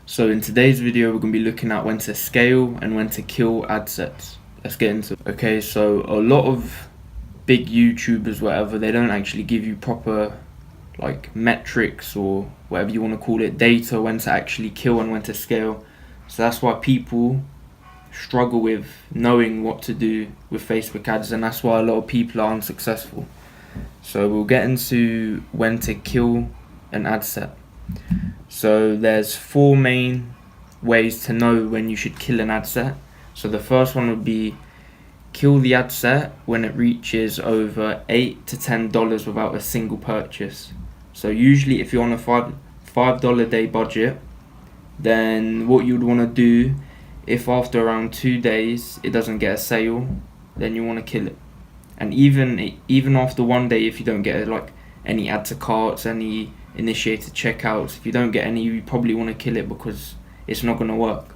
So in today's video we're going to be looking at when to scale and when to kill ad sets. Let's get into it. Okay, so a lot of big YouTubers, whatever, they don't actually give you proper like metrics or whatever you want to call it, data, when to actually kill and when to scale. So that's why people struggle with knowing what to do with Facebook ads, and that's why a lot of people are unsuccessful. So we'll get into when to kill an ad set. So there's four main ways to know when you should kill an ad set. So the first one would be kill the ad set when it reaches over $8 to $10 without a single purchase. So usually if you're on a $5 a day budget, then what you'd want to do, if after around 2 days it doesn't get a sale, then you want to kill it. And even after 1 day, if you don't get like any add to carts, any initiated checkouts, if you don't get any, you probably want to kill it because it's not going to work.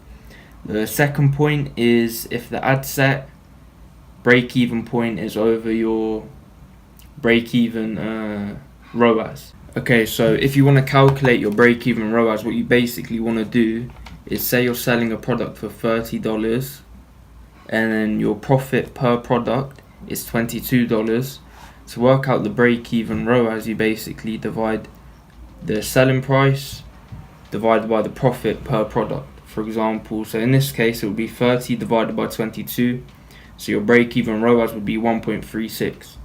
The second point is if the ad set break even point is over your break even ROAS. Okay, so if you want to calculate your break even ROAS, what you basically want to do is say you're selling a product for $30 and then your profit per product is $22. To work out the break even ROAS, you basically divide the selling price divided by the profit per product. For example, so in this case it would be 30 divided by 22, so your break even ROAS would be 1.36.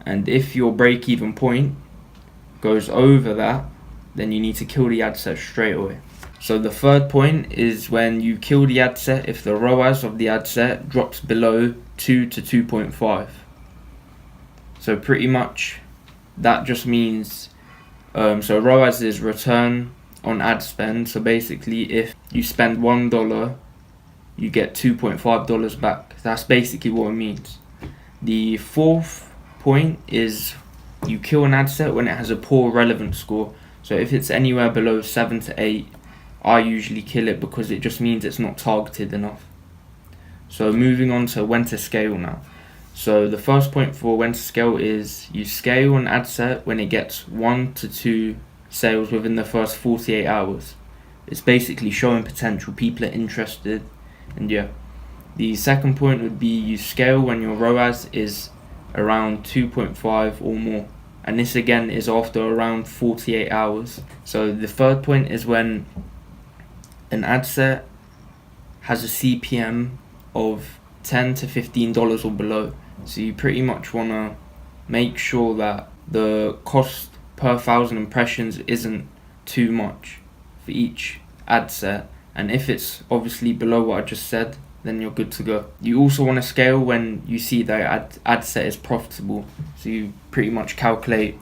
and if your break even point goes over that, then you need to kill the ad set straight away. So the third point is when you kill the ad set if the ROAS of the ad set drops below 2 to 2.5. So pretty much that just means so ROAS is return on ad spend. So basically if you spend $1, you get $2.5 back. That's basically what it means. The fourth point is you kill an ad set when it has a poor relevance score. So if it's anywhere below 7 to 8, I usually kill it because it just means it's not targeted enough. So moving on to when to scale now. So the first point for when to scale is you scale an ad set when it gets 1 to 2 sales within the first 48 hours. It's basically showing potential, people are interested, and yeah. The second point would be you scale when your ROAS is around 2.5 or more, and this again is after around 48 hours. So the third point is when an ad set has a CPM of $10 to $15 or below. So you pretty much want to make sure that the cost per 1,000 impressions isn't too much for each ad set, and if it's obviously below what I just said, then you're good to go. You also want to scale when you see that ad set is profitable. So you pretty much calculate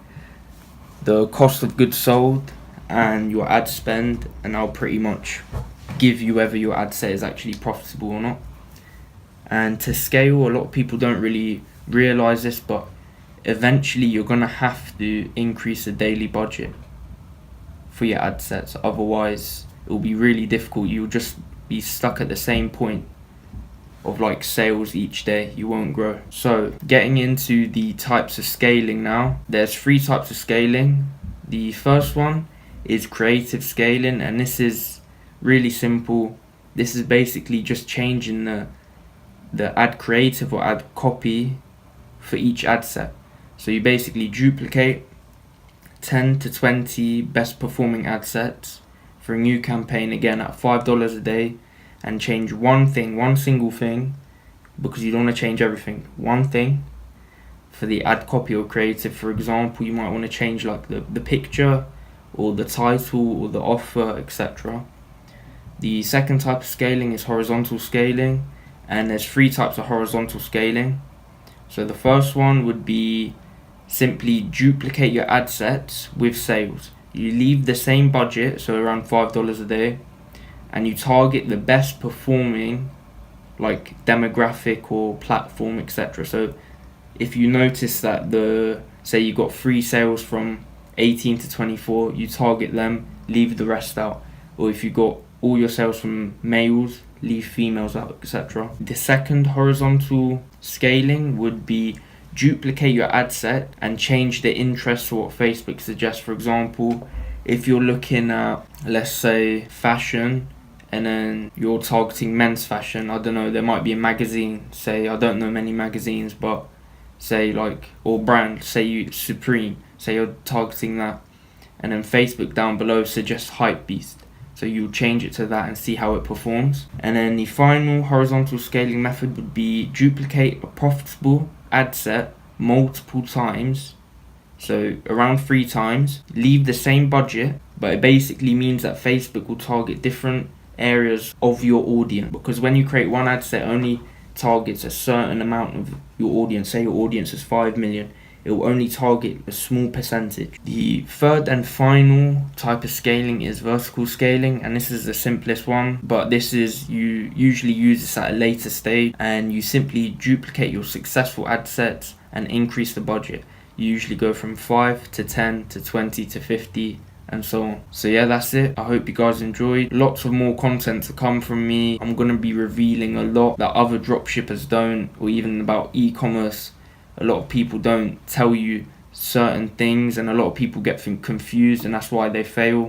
the cost of goods sold and your ad spend, and I'll pretty much give you whether your ad set is actually profitable or not. And to scale, a lot of people don't really realize this, but eventually you're going to have to increase the daily budget for your ad sets. Otherwise it will be really difficult. You'll just be stuck at the same point of like sales each day. You won't grow. So getting into the types of scaling now, there's 3 types of scaling. The first one is creative scaling, and this is really simple. This is basically just changing the ad creative or ad copy for each ad set. So you basically duplicate 10 to 20 best performing ad sets for a new campaign, again at $5 a day, and change one single thing, because you don't want to change everything. One thing for the ad copy or creative. For example, you might want to change like the picture or the title or the offer, etc. The second type of scaling is horizontal scaling, and there's 3 types of horizontal scaling. So the first one would be simply duplicate your ad sets with sales. You leave the same budget, so around $5 a day, and you target the best performing like demographic or platform, etc. So if you notice that say you got 3 sales from 18 to 24, you target them, leave the rest out. Or if you got all your sales from males, leave females out, etc. The second horizontal scaling would be duplicate your ad set and change the interest to what Facebook suggests. For example, if you're looking at, let's say, fashion, and then you're targeting men's fashion, I don't know, there might be a magazine, say, I don't know many magazines, but say like, or brand, say you Supreme, say you're targeting that, and then Facebook down below suggests Hypebeast. So you'll change it to that and see how it performs. And then the final horizontal scaling method would be duplicate a profitable ad set multiple times, so around 3 times, leave the same budget, but it basically means that Facebook will target different areas of your audience, because when you create one ad set, only targets a certain amount of your audience. Say your audience is 5 million, it will only target a small percentage. The third and final type of scaling is vertical scaling, and this is the simplest one, but this is, you usually use this at a later stage, and you simply duplicate your successful ad sets and increase the budget. You usually go from 5 to 10 to 20 to 50 and so on. So yeah, that's it. I hope you guys enjoyed. Lots of more content to come from me. I'm going to be revealing a lot that other dropshippers don't, or even about e-commerce. A lot of people don't tell you certain things, and a lot of people get confused, and that's why they fail.